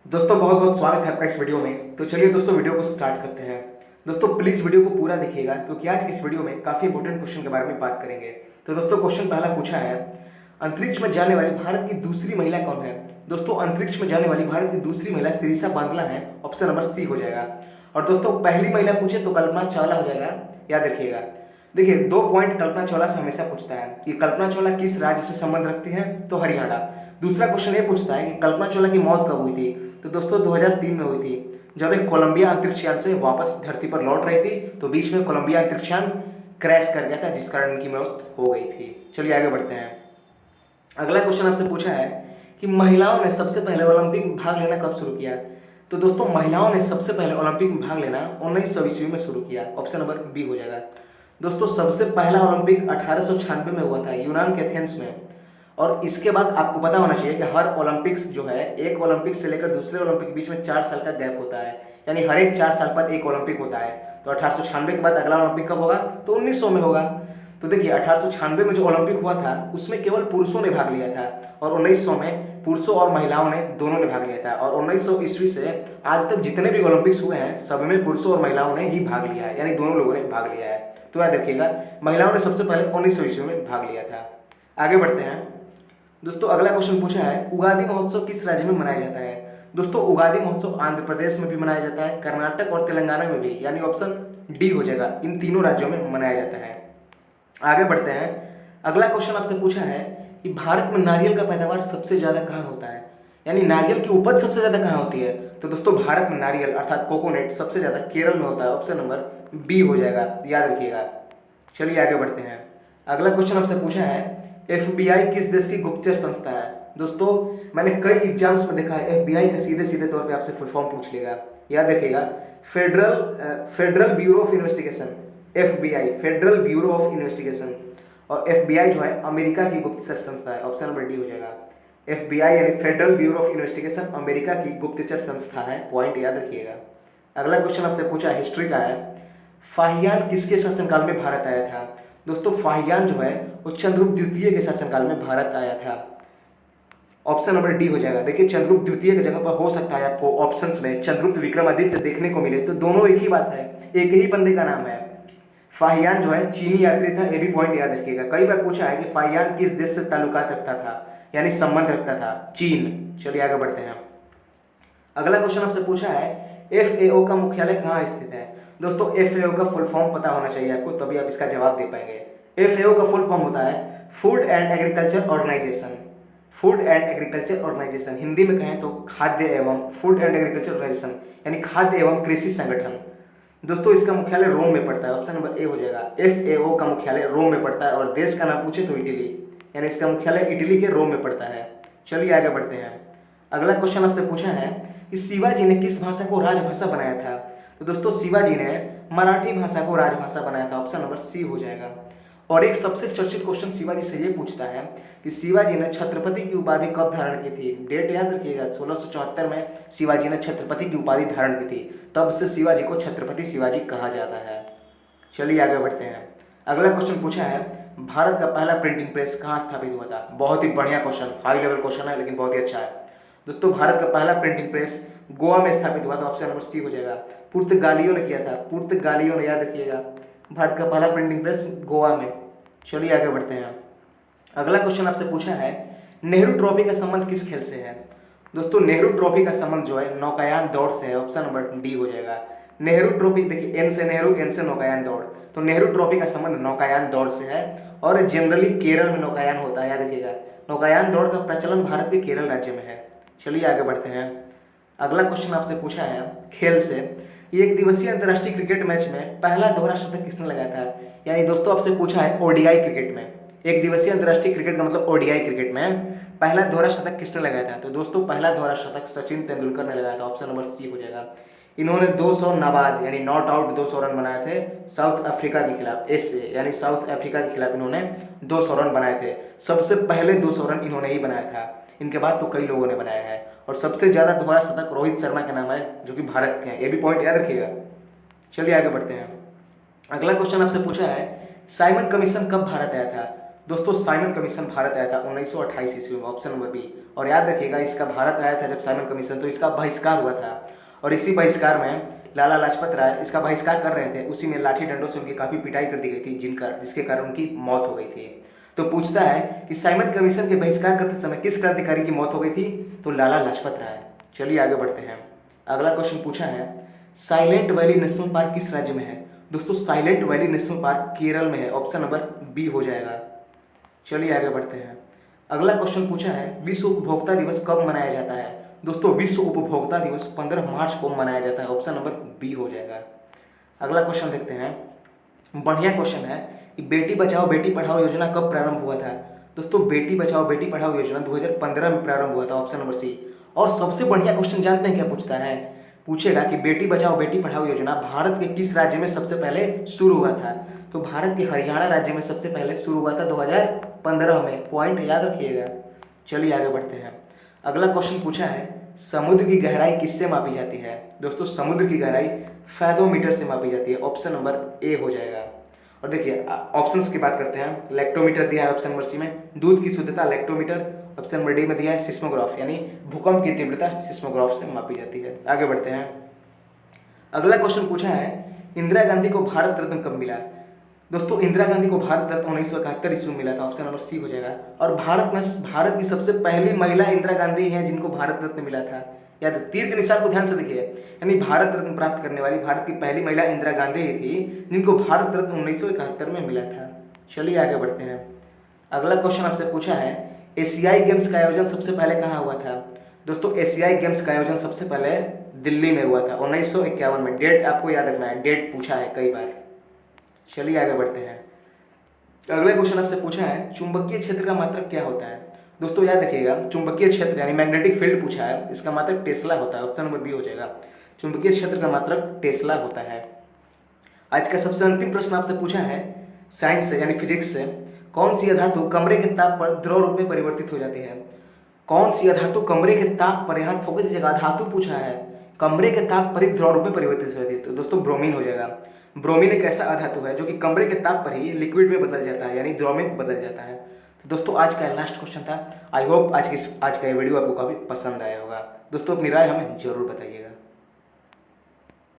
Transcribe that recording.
दोस्तों बहुत बहुत स्वागत है आपका इस वीडियो में। तो चलिए दोस्तों वीडियो को स्टार्ट करते हैं। दोस्तों प्लीज़ वीडियो को पूरा देखिएगा क्योंकि आज की इस वीडियो में काफ़ी इंपॉर्टेंट क्वेश्चन के बारे में बात करेंगे। तो दोस्तों क्वेश्चन पहला पूछा है, अंतरिक्ष में जाने वाली भारत की दूसरी महिला कौन है। दोस्तों अंतरिक्ष में जाने वाली भारत की दूसरी महिला सिरिसा बांदला है, ऑप्शन नंबर सी हो जाएगा। और दोस्तों पहली महिला पूछे तो कल्पना चावला हो जाएगा, याद रखिएगा। देखिए 2 पॉइंट कल्पना चावला से हमेशा पूछता है कि कल्पना चावला किस राज्य से संबंध रखती है, तो हरियाणा। दूसरा क्वेश्चन ये पूछता है कि कल्पना चावला की मौत कब हुई थी, तो दोस्तों 2003 में हुई थी, जब एक कोलंबिया अंतरिक्ष यान से वापस धरती पर लौट रही थी तो बीच में कोलंबिया अंतरिक्ष यान क्रैश कर गया था, जिस कारण इनकी मौत हो गई थी। चलिए आगे बढ़ते हैं। अगला क्वेश्चन आपसे पूछा है कि महिलाओं ने सबसे पहले ओलंपिक में भाग लेना कब शुरू किया। तो दोस्तों महिलाओं ने सबसे पहले ओलंपिक में भाग लेना 1900 ईस्वी में शुरू किया, ऑप्शन नंबर बी हो जाएगा। दोस्तों सबसे पहला ओलंपिक 1896 में हुआ था यूनान के एथेंस में। और इसके बाद आपको पता होना चाहिए कि हर ओलंपिक्स जो है, एक ओलंपिक से लेकर दूसरे ओलंपिक के बीच में 4 साल का गैप होता है, यानी हर एक 4 साल पर एक ओलंपिक होता है। तो 1896 के बाद अगला ओलंपिक कब होगा, तो 1900 में होगा। तो देखिए 1896 में जो ओलंपिक हुआ था उसमें केवल पुरुषों ने भाग लिया था, और 1900 में पुरुषों और महिलाओं ने दोनों ने भाग लिया था। और 1900 ईस्वी से आज तक जितने भी ओलंपिक्स हुए हैं सब में पुरुषों और महिलाओं ने ही भाग लिया है, यानी दोनों लोगों ने भाग लिया है। तो याद रखिएगा महिलाओं ने सबसे पहले 1900 ईस्वी में भाग लिया था। आगे बढ़ते हैं। दोस्तों अगला क्वेश्चन पूछा है, उगादि महोत्सव किस राज्य में मनाया जाता है। दोस्तों उगादि महोत्सव आंध्र प्रदेश में भी मनाया जाता है, कर्नाटक और तेलंगाना में भी, यानी ऑप्शन डी हो जाएगा, इन तीनों राज्यों में मनाया जाता है। आगे बढ़ते हैं। अगला क्वेश्चन आपसे पूछा है कि भारत में नारियल का पैदावार सबसे ज्यादा कहाँ होता है, यानी नारियल की उपज सबसे ज्यादा कहाँ होती है। तो दोस्तों भारत में नारियल अर्थात कोकोनट सबसे ज्यादा केरल में होता है, ऑप्शन नंबर बी हो जाएगा, याद रखिएगा। चलिए आगे बढ़ते हैं। अगला क्वेश्चन आपसे पूछा है, एफबीआई किस देश की गुप्तचर संस्था है। दोस्तों मैंने कई एग्जाम्स में देखा है एफबीआई का सीधे सीधे तौर पे आपसे फुल फॉर्म पूछ लेगा, याद रखिएगा। Federal bureau of investigation, FBI federal bureau of investigation. और एफबीआई जो है अमेरिका की गुप्तचर संस्था है, ऑप्शन नंबर डी हो जाएगा। एफबीआई यानी federal bureau of investigation America की गुप्तचर संस्था है, पॉइंट याद रखिएगा। अगला क्वेश्चन आपसे पूछा हिस्ट्री का है, फाहियान किसके शासनकाल में भारत आया था। दोस्तों फाहियान जो है वो चंद्रगुप्त द्वितीय के शासनकाल में भारत आया था, ऑप्शन नंबर डी हो जाएगा। देखिए चंद्रगुप्त द्वितीय की जगह पर हो सकता है आपको ऑप्शंस में चंद्रगुप्त विक्रमादित्य देखने को मिले, तो दोनों एक ही बात है, एक ही बंदे का नाम है। फाहियान जो है चीनी यात्री था, ये भी पॉइंट याद रखिएगा। कई बार पूछा है कि फाहियान किस देश से ताल्लुकात रखता था, यानी संबंध रखता था, चीन। चलिए आगे बढ़ते हैं। अगला क्वेश्चन आपसे पूछा है, एफएओ का मुख्यालय कहाँ स्थित है। दोस्तों एफएओ का फुल फॉर्म पता होना चाहिए आपको, तभी आप इसका जवाब दे पाएंगे। एफएओ का फुल फॉर्म होता है food and agriculture organisation. Food and agriculture organisation Hindi में कहें तो खाद्य एवं फूड एंड एग्रीकल्चर ऑर्गेनाइजेशन, यानी खाद्य एवं कृषि संगठन। दोस्तों इसका मुख्यालय रोम में पड़ता है, ऑप्शन नंबर ए हो जाएगा। एफएओ का मुख्यालय रोम में पड़ता है, और देश का नाम पूछे तो इटली, यानी इसका मुख्यालय इटली के रोम में पड़ता है। चलिए आगे बढ़ते हैं। अगला क्वेश्चन आपसे पूछा है कि शिवाजी ने किस भाषा को राजभाषा बनाया था। तो दोस्तों शिवाजी ने मराठी भाषा को राजभाषा बनाया था, ऑप्शन नंबर सी हो जाएगा। और एक सबसे चर्चित क्वेश्चन शिवाजी से ये पूछता है कि शिवाजी ने छत्रपति की उपाधि कब धारण की थी। डेट याद रखिएगा, 1674 में शिवाजी ने छत्रपति की उपाधि धारण की थी, तब से शिवाजी को छत्रपति शिवाजी कहा जाता है। चलिए आगे बढ़ते हैं। अगला क्वेश्चन पूछा है, भारत का पहला प्रिंटिंग प्रेस कहाँ स्थापित हुआ था। बहुत ही बढ़िया क्वेश्चन, हाई लेवल क्वेश्चन है लेकिन बहुत ही अच्छा है। दोस्तों भारत का पहला प्रिंटिंग प्रेस गोवा में स्थापित हुआ था, ऑप्शन नंबर सी हो जाएगा। पुर्तगालियों ने किया था, पुर्तगालियों ने, याद रखिएगा। भारत का पहला प्रिंटिंग प्रेस गोवा में। चलिए आगे बढ़ते हैं। अगला क्वेश्चन आपसे पूछा है, नेहरू ट्रॉफी का संबंध किस खेल से है। दोस्तों नेहरू ट्रॉफी का संबंध जो है नौकायान दौड़ से है, ऑप्शन नंबर डी हो जाएगा। नेहरू ट्रॉफी, देखिए एन से नेहरू, एन से नौकायान दौड़, तो नेहरू ट्रॉफी का संबंध नौकायान दौड़ से है। और जनरली केरल में नौकायान होता है, याद रखिएगा। नौकायान दौड़ का प्रचलन भारत के केरल राज्य में है। चलिए आगे बढ़ते हैं। अगला क्वेश्चन आपसे पूछा है खेल से, एक दिवसीय अंतर्राष्ट्रीय क्रिकेट मैच में पहला दोहरा शतक किसने लगाया था। यानी दोस्तों आपसे पूछा है ओडीआई क्रिकेट में, एक दिवसीय अंतर्राष्ट्रीय क्रिकेट का मतलब ओडीआई क्रिकेट में पहला दोहरा शतक किसने लगाया था। तो दोस्तों पहला दोहरा शतक सचिन तेंदुलकर ने लगाया था, ऑप्शन नंबर सी हो जाएगा। इन्होंने 200 नाबाद यानी नॉट आउट 200 रन बनाए थे साउथ अफ्रीका के खिलाफ, ऐसे यानी साउथ अफ्रीका के खिलाफ इन्होंने 200 रन बनाए थे। सबसे पहले 200 रन इन्होंने ही बनाया था, इनके बाद तो कई लोगों ने बनाया है। और सबसे ज्यादा दोहरा शतक रोहित शर्मा के नाम है, जो कि भारत के हैं, ये भी पॉइंट याद रखिएगा। चलिए आगे बढ़ते हैं। अगला क्वेश्चन आपसे पूछा है, साइमन कमीशन कब भारत आया था। दोस्तों साइमन कमीशन भारत आया था 1928 ईस्वी में, ऑप्शन नंबर बी। और याद रखिएगा इसका भारत आया था जब साइमन कमीशन, तो इसका बहिष्कार हुआ था और इसी बहिष्कार में लाला लाजपत राय इसका बहिष्कार कर रहे थे, उसी में लाठी डंडों से उनकी काफ़ी पिटाई कर दी गई थी जिसके कारण उनकी मौत हो गई थी। तो पूछता है कि साइमन कमीशन के बहिष्कार करते समय किस क्रांतिकारी की मौत हो गई थी, तो लाला लाजपत राय। चलिए आगे बढ़ते हैं। अगला क्वेश्चन पूछा है साइलेंट वैली नेशनल पार्क किस राज्य में है। दोस्तों silent valley national park Kerala में है, ऑप्शन नंबर बी हो जाएगा। चलिए आगे बढ़ते हैं। अगला क्वेश्चन पूछा है विश्व उपभोक्ता दिवस कब मनाया जाता है। दोस्तों विश्व उपभोक्ता दिवस 15 मार्च को मनाया जाता है, ऑप्शन नंबर बी हो जाएगा। अगला क्वेश्चन देखते हैं, बढ़िया क्वेश्चन है कि बेटी बचाओ बेटी पढ़ाओ योजना कब प्रारंभ हुआ था। दोस्तों बेटी बचाओ बेटी पढ़ाओ योजना 2015 में प्रारंभ हुआ था, ऑप्शन नंबर सी। और सबसे बढ़िया क्वेश्चन जानते हैं क्या पूछता है, पूछेगा कि बेटी बचाओ बेटी पढ़ाओ योजना भारत के किस राज्य में सबसे पहले शुरू हुआ था। तो भारत के हरियाणा राज्य में सबसे पहले शुरू हुआ था 2015 में, पॉइंट याद रखिएगा। चलिए आगे बढ़ते हैं। अगला क्वेश्चन पूछा है समुद्र की गहराई किससे मापी जाती है। दोस्तों समुद्र की गहराई फैथोमीटर से मापी जाती है, ऑप्शन नंबर ए हो जाएगा। और देखिए ऑप्शंस की बात करते हैं, लैक्टोमीटर दिया है ऑप्शन नंबर सी में, दूध की शुद्धता लैक्टोमीटर, ऑप्शन नंबर डी में दिया है सिस्मोग्राफ, यानी भूकंप की तीव्रता सिस्मोग्राफ से मापी जाती है। आगे बढ़ते हैं। अगला क्वेश्चन पूछा है इंदिरा गांधी को भारत रत्न कब मिला। दोस्तों इंदिरा गांधी को भारत रत्न 1971 ईस्वी में मिला था, ऑप्शन नंबर सी हो जाएगा। और भारत की सबसे पहली महिला इंदिरा गांधी हैं जिनको भारत रत्न मिला था। याद तीर के निशान को ध्यान से देखिए, यानी भारत रत्न प्राप्त करने वाली भारत की पहली महिला इंदिरा गांधी ही थी जिनको भारत रत्न 1971 में मिला था। चलिए आगे बढ़ते हैं। अगला क्वेश्चन आपसे पूछा है एशियाई गेम्स का आयोजन सबसे पहले कहाँ हुआ था। दोस्तों एशियाई गेम्स का आयोजन सबसे पहले दिल्ली में हुआ था 1951 में। डेट आपको याद रखना है, डेट पूछा है कई बार। चलिए आगे बढ़ते हैं। अगले क्वेश्चन आपसे पूछा है चुंबकीय क्षेत्र का मात्रक क्या होता है। दोस्तों याद रखिएगा चुंबकीय क्षेत्र यानी मैग्नेटिक फील्ड पूछा है, इसका मात्रक टेस्ला होता है, ऑप्शन नंबर बी हो जाएगा। चुंबकीय क्षेत्र का मात्रक टेस्ला होता है। आज का सबसे अंतिम प्रश्न आपसे पूछा है साइंस से यानी फिजिक्स से, कौन सी धातु कमरे के ताप पर द्रव रूप में परिवर्तित हो जाती है। कौन सी धातु कमरे के ताप पर, यहाँ फोकस जगह धातु पूछा है, कमरे के ताप पर ही द्रव रूप में परिवर्तित हो जाती है, तो दोस्तों ब्रोमीन हो जाएगा। ब्रोमीन एक ऐसा अधातु है जो कि कमरे के ताप पर ही लिक्विड में बदल जाता है, यानी द्रव में बदल जाता है। तो दोस्तों आज का लास्ट क्वेश्चन था। आई होप आज का ये वीडियो आपको काफ़ी पसंद आया होगा। दोस्तों अपनी राय हमें जरूर बताइएगा।